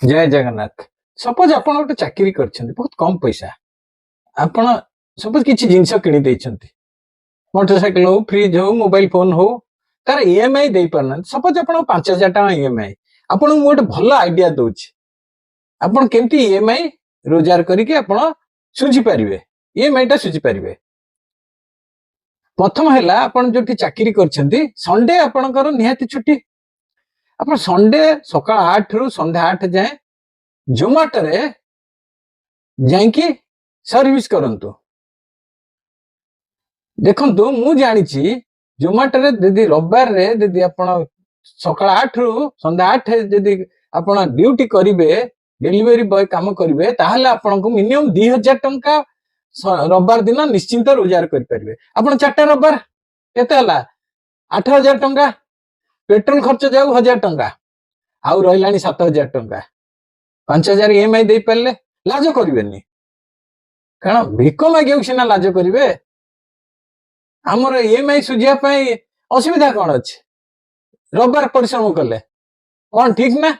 जय जगन्नाथ। सपोज आपण गोटे चाकरी करछन्ती बहुत कम पैसा आपण सपोज किछि जिंस किनि दैछन्ती मोटरसाइकिल हो फ्रिज हो मोबाइल फोन हो तार ईएमआई दे पारना सपोज आपण 5000 टका ईएमआई आपण गोटे भल आइडिया दउछि आपण केमती ईएमआई रोजगार करिके आपण सुझी पारिबे ईएमआई टा सुझी पारिबे। प्रथम हैला आपण जोठी चाकरी करछन्ती संडे आपणकर निहाती छुट्टी आपण संडे सकाळ 8 रु संध्या 8 जाए जोमाटो रे जाइकी सर्विस करंतु। देखंतु मु जानिछि जोमाटो रे यदि रविवार रे यदि आपण सकाळ 8 रु संध्या 8 यदि आपण ड्यूटी करिवे डेलीवरी बॉय काम करिवे ताहले आपनको मिनिमम 2000 टंका रविवार दिन निश्चिंत रोजगार करि परिबे। आपण 4टा रविवार केते हला 8000 टंका पेट्रोल खर्च जाऊ 1000 टंका आउ रहिलानी 7000 टंका 5000 ईएमआई दे पारले लाज करिवेनी कारण भिक मागियो सिना लाज करिवे हमर ईएमआई सुझिया पई असुविधा कोन अछि रविवार परिश्रम कले कोन ठीक ना।